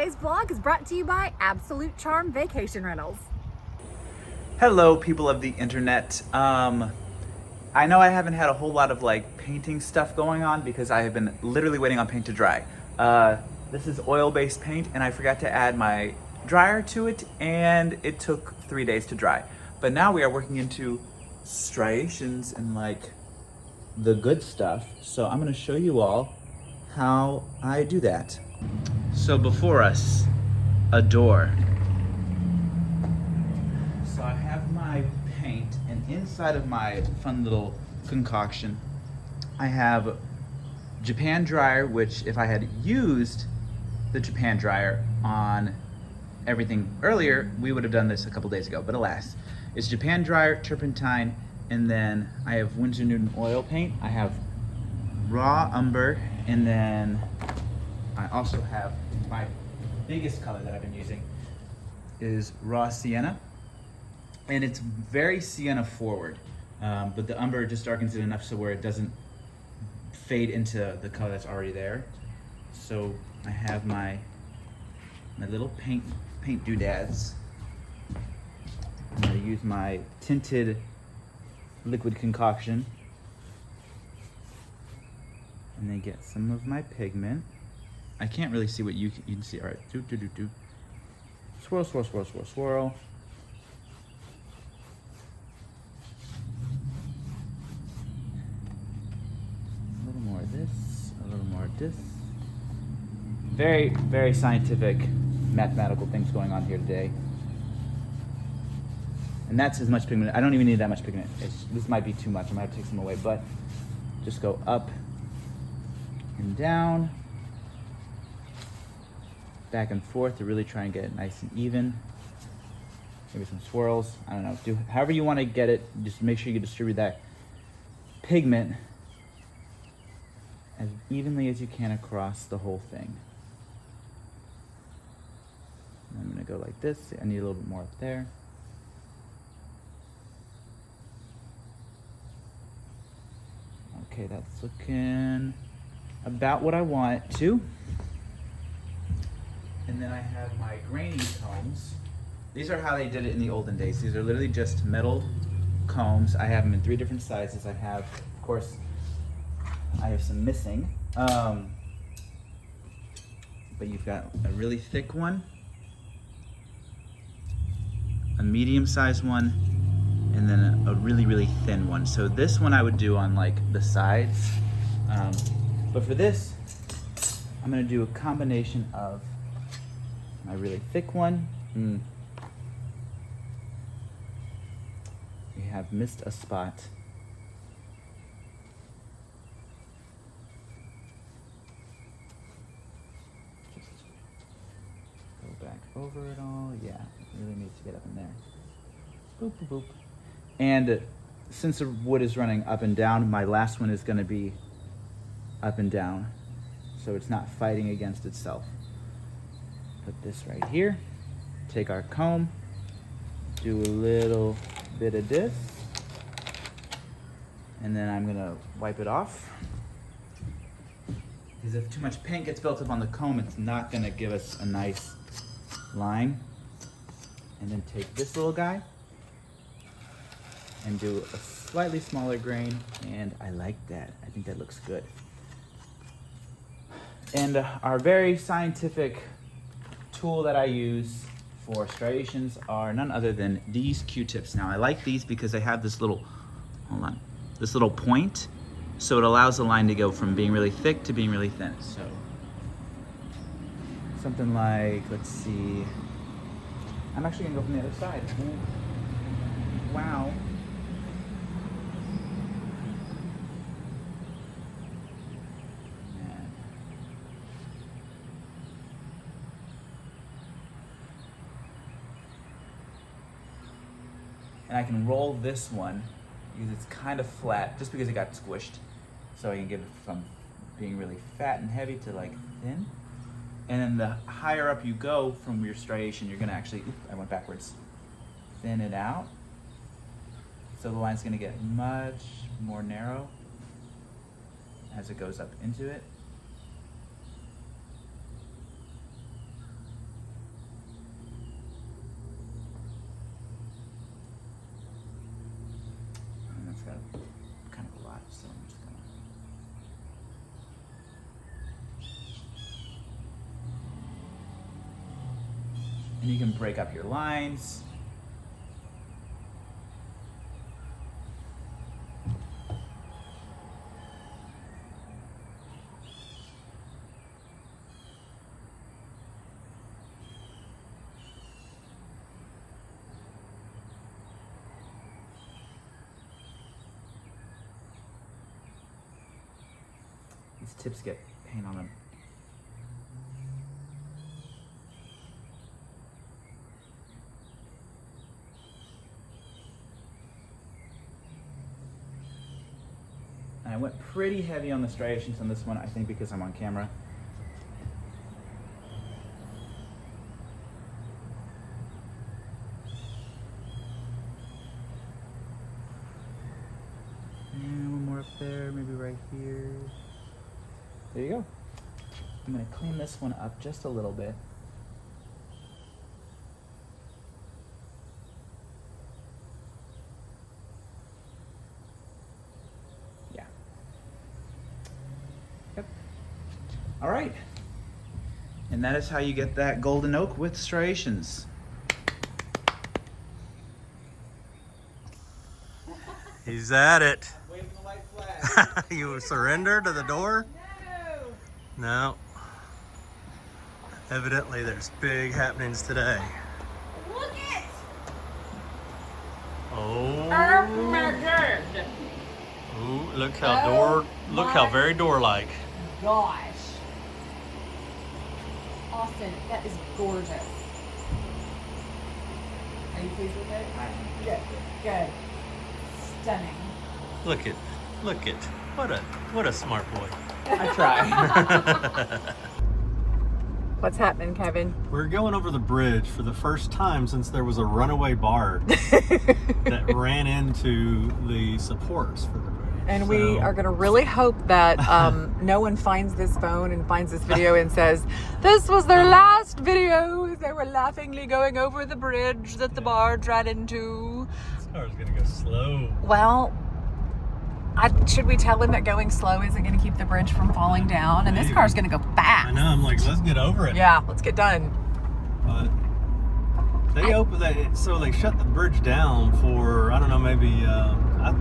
Today's vlog is brought to you by Absolute Charm Vacation Rentals. Hello, people of the internet. I know I haven't had a whole lot of painting stuff going on because I have been literally waiting on paint to dry. This is oil-based paint and I forgot to add my dryer to it and it took 3 days to dry. But now we are working into striations and the good stuff. So I'm gonna show you all how I do that. So before us, a door. So I have my paint, and inside of my fun little concoction, I have Japan dryer, which if I had used the Japan dryer on everything earlier, we would have done this a couple days ago, but alas. It's Japan dryer, turpentine, and then I have Winsor Newton oil paint. I have raw umber, and then I also have my biggest color that I've been using is raw sienna. And it's very sienna forward, but the umber just darkens it enough so where it doesn't fade into the color that's already there. So I have my little paint doodads. I'm gonna use my tinted liquid concoction and then get some of my pigment. I can't really see what you can see. All right, do. Swirl, swirl, swirl, swirl, swirl. A little more of this, a little more of this. Very, very scientific, mathematical things going on here today. And that's as much pigment. I don't even need that much pigment. This might be too much. I might have to take some away, but just go up and down, back and forth to really try and get it nice and even. Maybe some swirls. I don't know. Do however you want to get it. Just make sure you distribute that pigment as evenly as you can across the whole thing. And I'm going to go like this. I need a little bit more up there. Okay, that's looking about what I want it to. And then I have my grainy combs. These are how they did it in the olden days. These are literally just metal combs. I have them in 3 different sizes. I have, of course, I have some missing. But you've got a really thick one, a medium-sized one, and then a really, really thin one. So this one I would do on the sides. But for this, I'm gonna do a combination of my really thick one. We have missed a spot. Just go back over it all. Yeah, it really needs to get up in there. Boop, boop, boop. And since the wood is running up and down, my last one is gonna be up and down, so it's not fighting against itself. Put this right here, take our comb, do a little bit of this, and then I'm gonna wipe it off. Because if too much paint gets built up on the comb, it's not gonna give us a nice line. And then take this little guy and do a slightly smaller grain, and I like that. I think that looks good. And our very scientific tool that I use for striations are none other than these Q-tips. Now I like these because they have this little, this little point, so it allows the line to go from being really thick to being really thin. So something like, let's see, I'm actually gonna go from the other side. Wow. And I can roll this one because it's kind of flat, just because it got squished. So I can get it from being really fat and heavy to thin. And then the higher up you go from your striation, you're gonna actually, I went backwards, thin it out. So the line's gonna get much more narrow as it goes up into it. And you can break up your lines. These tips get paint on them. And I went pretty heavy on the striations on this one, I think because I'm on camera. And one more up there, maybe right here. There you go. I'm going to clean this one up just a little bit. Yeah. Yep. All right. And that is how you get that golden oak with striations. He's at it. Waving the white flag. You surrender to the door? No. Evidently there's big happenings today. Look it! Oh. Oh my god! Ooh, look how very door-like. Gosh. Austin, that is gorgeous. Are you pleased with it? Good. Good. Stunning. Look it. What a smart boy. I try. What's happening, Kevin? We're going over the bridge for the first time since there was a runaway barge that ran into the supports for the bridge. And we are going to really hope that no one finds this phone and finds this video and says, this was their last video. They were laughingly going over the bridge that the barge ran into. This car's going to go slow. Well, should we tell him that going slow isn't going to keep the bridge from falling down? And this car's going to go fast. I know. I'm like, let's get over it. Yeah, let's get done. But they shut the bridge down for, I don't know, maybe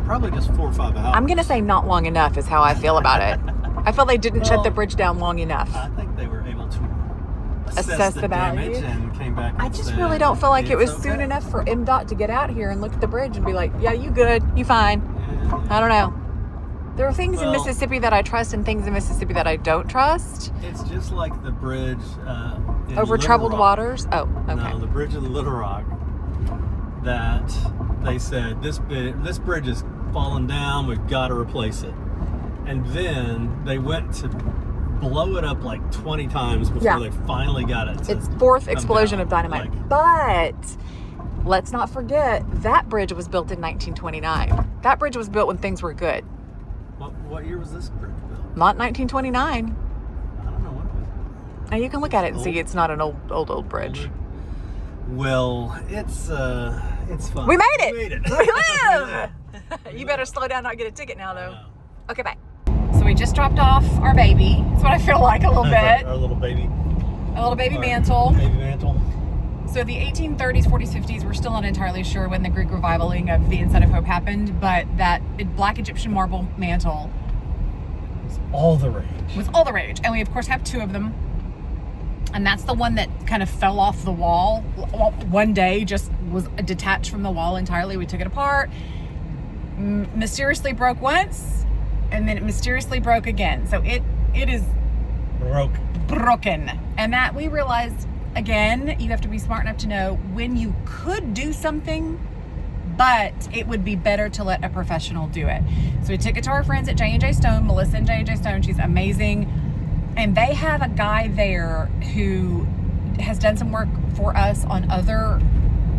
probably just 4 or 5 hours. I'm going to say not long enough is how I feel about it. I feel they didn't shut the bridge down long enough. I think they were able to assess the damage value. And came back. I just really don't feel like it was soon enough for MDOT to get out here and look at the bridge and be like, yeah, you good, you fine. Yeah. I don't know. There are things in Mississippi that I trust and things in Mississippi that I don't trust. It's just like the bridge in Over Little troubled Rock. waters? Oh, okay. No, the bridge in Little Rock that they said, this bridge is falling down, we've got to replace it. And then they went to blow it up like 20 times before they finally got it. It's fourth explosion down. of dynamite. But let's not forget, that bridge was built in 1929. That bridge was built when things were good. What year was this bridge built? Not 1929. I don't know what it was. And you can look at it and see it's not an old bridge. Well, it's fun. We made it! We made it. We live! You better slow down, not get a ticket now, though. Okay, bye. So we just dropped off our baby. That's what I feel like a little bit. Our little baby. A little baby Mantle. Baby Mantle. So the 1830s, 40s, 50s, we're still not entirely sure when the Greek revivaling of the Instead of Hope happened, but that black Egyptian marble mantle was all the rage. And we, of course, have 2 of them. And that's the one that kind of fell off the wall one day, just was detached from the wall entirely. We took it apart, mysteriously broke once, and then it mysteriously broke again. So it is broken. And that we realized, again, you have to be smart enough to know when you could do something, but it would be better to let a professional do it. So we took it to our friends at J&J Stone, Melissa and J&J Stone. She's amazing. And they have a guy there who has done some work for us on other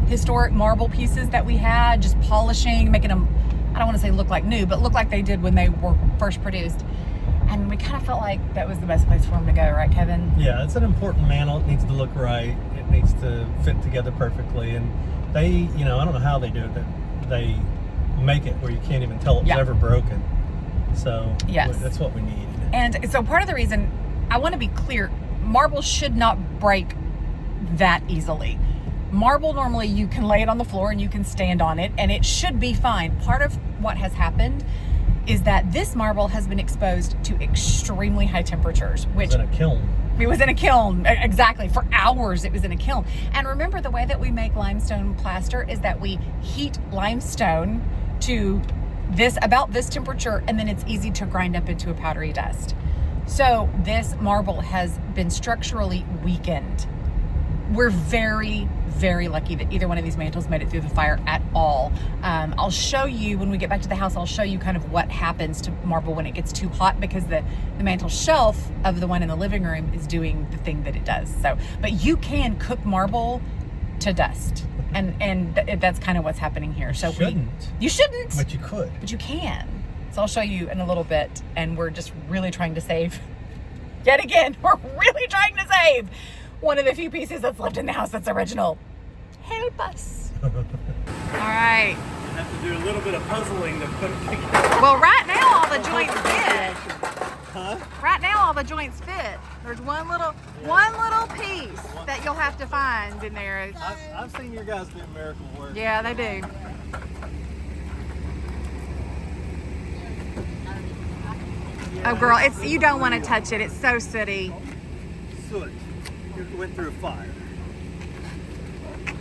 historic marble pieces that we had, just polishing, making them, I don't want to say look like new, but look like they did when they were first produced. And we kind of felt like that was the best place for them to go, right, Kevin? Yeah, it's an important mantle. It needs to look right. It needs to fit together perfectly. And they, I don't know how they do it, but they make it where you can't even tell it was ever broken. So yes, that's what we need. And so part of the reason, I want to be clear, marble should not break that easily. Marble, normally you can lay it on the floor and you can stand on it and it should be fine. Part of what has happened is that this marble has been exposed to extremely high temperatures, which It was in a kiln. It was in a kiln, exactly. For hours it was in a kiln. And remember, the way that we make limestone plaster is that we heat limestone to about this temperature, and then it's easy to grind up into a powdery dust. So this marble has been structurally weakened. We're very, very lucky that either one of these mantles made it through the fire at all. I'll show you, when we get back to the house, I'll show you kind of what happens to marble when it gets too hot, because the mantle shelf of the one in the living room is doing the thing that it does. So, but you can cook marble to dust. And that's kind of what's happening here. So you shouldn't. But you could. But you can. So I'll show you in a little bit. And we're just really trying to save. Yet again, we're really trying to save one of the few pieces that's left in the house that's original. Help us. All right. You have to do a little bit of puzzling to put it together. Well, right now all the joints fit. Huh? Right now all the joints fit. There's one little piece that you'll have to find in there. I've seen your guys do miracle work. Yeah, they do. Oh, girl, you don't want to touch it. It's so sooty. Soot. You went through a fire. You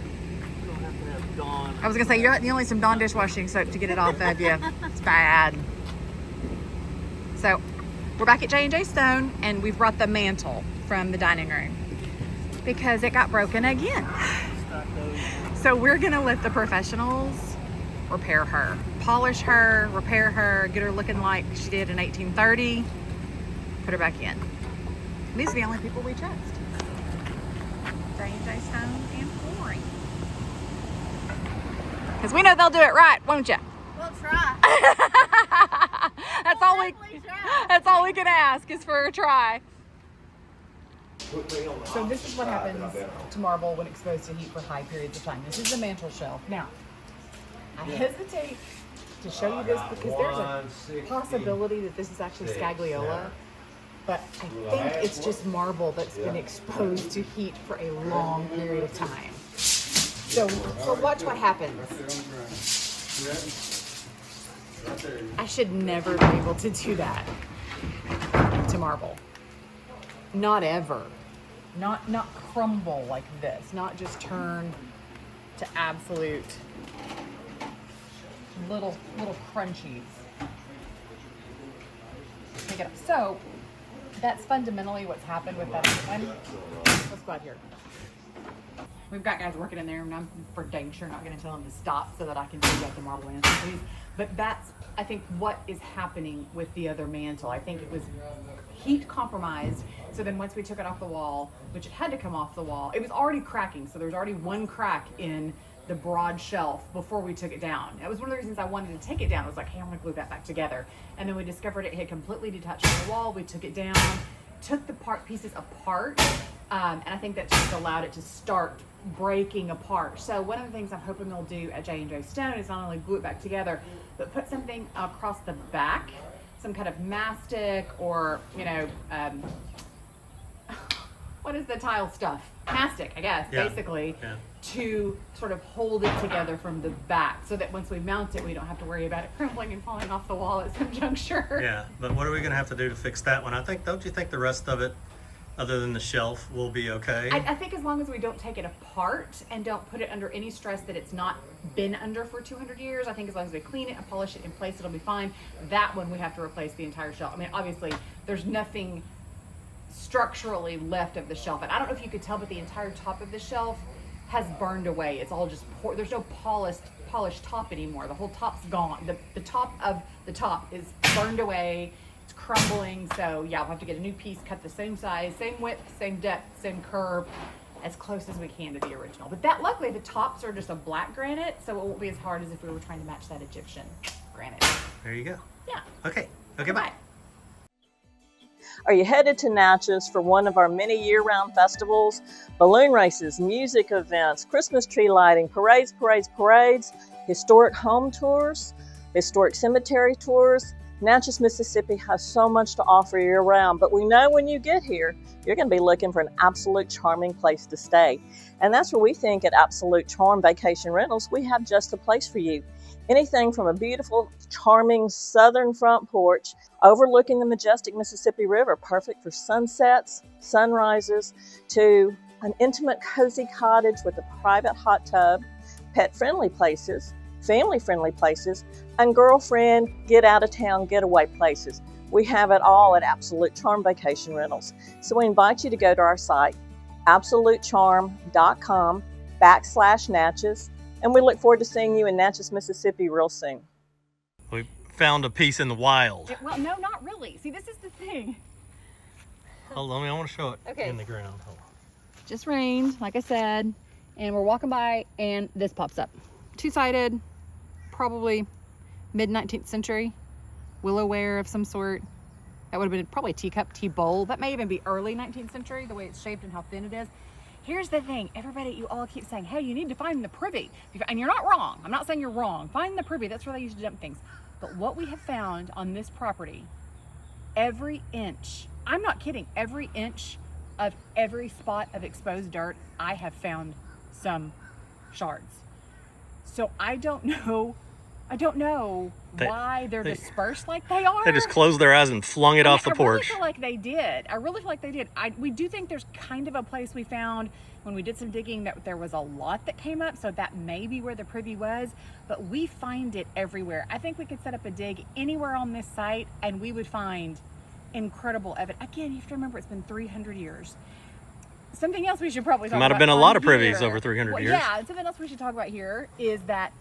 don't have to have Dawn. I was gonna say you only need some Dawn dishwashing soap to get it off of you. It's bad. So we're back at J&J Stone, and we've brought the mantle from the dining room because it got broken again. So we're gonna let the professionals repair her, polish her, repair her, get her looking like she did in 1830, put her back in. These are the only people we trust. J&J Stone and Flooring. Because we know they'll do it right, won't you? We'll try. That's all we can ask is for a try. So this is what happens to marble when exposed to heat for high periods of time. This is the mantle shelf. Now, I hesitate to show you this because there's a possibility that this is actually scagliola, but I think it's just marble that's been exposed to heat for a long period of time. So watch what happens. I should never be able to do that to marble. Not ever. Not crumble like this. Not just turn to absolute little crunchies. Pick it up. So that's fundamentally what's happened with that one. Let's go out here. We've got guys working in there, and I'm for dang sure not going to tell them to stop so that I can dig up the marble in, please. But that's, I think, what is happening with the other mantle. I think it was heat compromised. So then once we took it off the wall, which it had to come off the wall, it was already cracking. So there was already one crack in the broad shelf before we took it down. That was one of the reasons I wanted to take it down. I was like, hey, I'm going to glue that back together. And then we discovered it had completely detached from the wall. We took it down, took the pieces apart, and I think that just allowed it to start breaking apart. So one of the things I'm hoping they'll do at J&J Stone is not only glue it back together, but put something across the back, some kind of mastic or, what is the tile stuff? Mastic, I guess, basically, to sort of hold it together from the back so that once we mount it, we don't have to worry about it crumbling and falling off the wall at some juncture. Yeah, but what are we going to have to do to fix that one? Don't you think the rest of it, other than the shelf, will be okay? I think as long as we don't take it apart and don't put it under any stress that it's not been under for 200 years, I think as long as we clean it and polish it in place, it'll be fine. That one, we have to replace the entire shelf. I mean, obviously, there's nothing structurally left of the shelf. And I don't know if you could tell, but the entire top of the shelf has burned away. It's all just there's no polished top anymore. The whole top's gone. The top of the top is burned away. It's crumbling. So yeah, we'll have to get a new piece, cut the same size, same width, same depth, same curve, as close as we can to the original. But that, luckily, the tops are just a black granite, so it won't be as hard as if we were trying to match that Egyptian granite. There you go. Yeah. Okay, bye. Are you headed to Natchez for one of our many year-round festivals? Balloon races, music events, Christmas tree lighting, parades, historic home tours, historic cemetery tours, Natchez, Mississippi has so much to offer year round, but we know when you get here, you're going to be looking for an absolute charming place to stay. And that's where we think at Absolute Charm Vacation Rentals, we have just the place for you. Anything from a beautiful, charming southern front porch overlooking the majestic Mississippi River, perfect for sunsets, sunrises, to an intimate, cozy cottage with a private hot tub, pet-friendly places, family-friendly places, and girlfriend, get-out-of-town, getaway places. We have it all at Absolute Charm Vacation Rentals. So we invite you to go to our site, absolutecharm.com/Natchez, and we look forward to seeing you in Natchez, Mississippi real soon. We found a piece in the wild. Well, no, not really. See, this is the thing. Hold on, I want to show it Okay. in the ground. Hold on. Just rained, like I said, and we're walking by and this pops up. Two-sided, probably mid-19th century, willowware of some sort. That would have been probably a teacup, tea bowl. That may even be early 19th century, the way it's shaped and how thin it is. Here's the thing, everybody, you all keep saying, hey, you need to find the privy. And you're not wrong. I'm not saying you're wrong. Find the privy, that's where they used to dump things. But what we have found on this property, every inch, I'm not kidding, every inch of every spot of exposed dirt, I have found some shards. So I don't know why they're dispersed like they are. They just closed their eyes and flung it off the porch. I really feel like they did. We do think there's kind of a place we found when we did some digging that there was a lot that came up, so that may be where the privy was, but we find it everywhere. I think we could set up a dig anywhere on this site and we would find incredible evidence. Again, you have to remember it's been 300 years. Something else we should probably talk about. Might have been a lot of privies here, over 300 years. Yeah, something else we should talk about here is that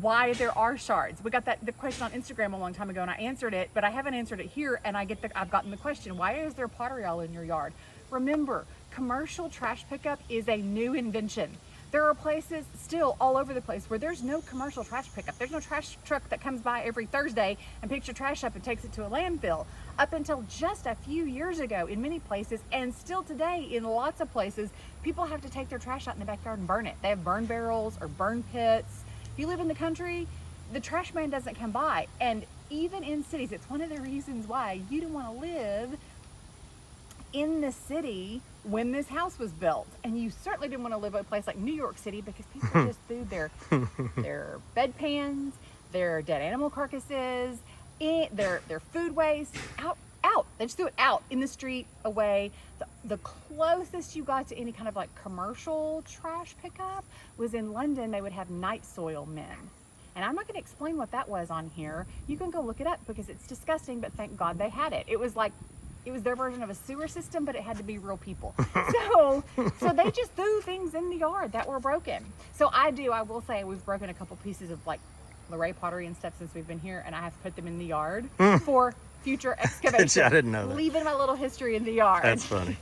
why there are shards. We got the question on Instagram a long time ago and I answered it, but I haven't answered it here, and I've gotten the question, why is there pottery all in your yard? Remember, commercial trash pickup is a new invention. There are places still all over the place where there's no commercial trash pickup. There's no trash truck that comes by every Thursday and picks your trash up and takes it to a landfill. Up until just a few years ago in many places, and still today in lots of places, people have to take their trash out in the backyard and burn it. They have burn barrels or burn pits. If you live in the country, the trash man doesn't come by. And even in cities, it's one of the reasons why you didn't want to live in the city when this house was built. And you certainly didn't want to live in a place like New York City because people just threw their bedpans, their dead animal carcasses, their food waste out. They just threw it out in the street, away. The closest you got to any kind of like commercial trash pickup was in London. They would have night soil men. And I'm not going to explain what that was on here. You can go look it up because it's disgusting, but thank God they had it. It was their version of a sewer system, but it had to be real people. So they just threw things in the yard that were broken. So I will say we've broken a couple pieces of like Luray pottery and stuff since we've been here, and I have put them in the yard for future excavation. I didn't know that. Leaving my little history in the yard. That's funny.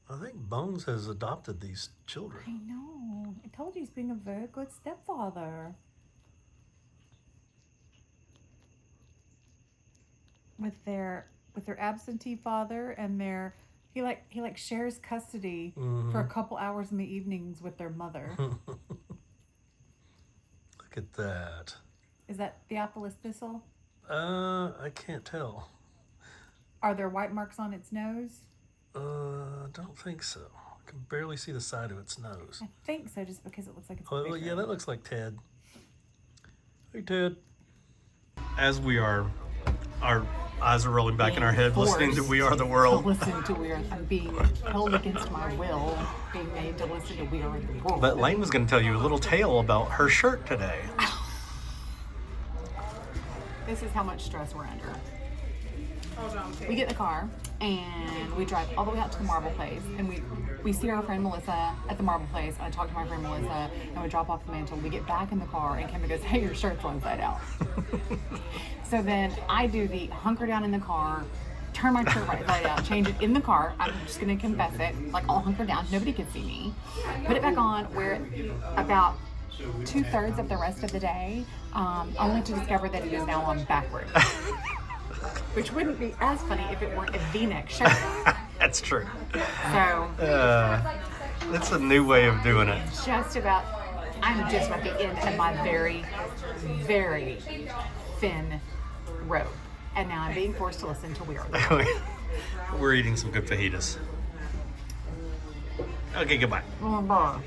I think Bones has adopted these children. I know. I told you he's being a very good stepfather. With their absentee father and he shares custody for a couple hours in the evenings with their mother. Look at that. Is that Theophilus thistle? I can't tell. Are there white marks on its nose? I don't think so. I can barely see the side of its nose. I think so, just because it looks like it's Oh, bigger. yeah, that looks like Ted. Hey, Ted. As our eyes are rolling back in our head, listening to We Are the World. Listen to We Are. I'm being held against my will, being made to listen to We Are the World. But Lane was going to tell you a little tale about her shirt today. This is how much stress we're under. We get in the car and we drive all the way out to the marble place, and we see our friend Melissa at the marble place. I talk to my friend Melissa and we drop off the Mantle. We get back in the car and Kimmy goes, hey, your shirt's inside out. So then I do the hunker down in the car, turn my shirt right side out, change it in the car. I'm just going to confess it, like all hunkered down, nobody could see me. Put it back on, wear it about 2/3 of the rest of the day, only to discover that it is now on backwards. Which wouldn't be as funny if it weren't a V-neck shirt. That's true. So That's a new way of doing it. just about I'm just at the end of my very, very thin rope. And now I'm being forced to listen to Weird. We're eating some good fajitas. Okay, goodbye. Bye.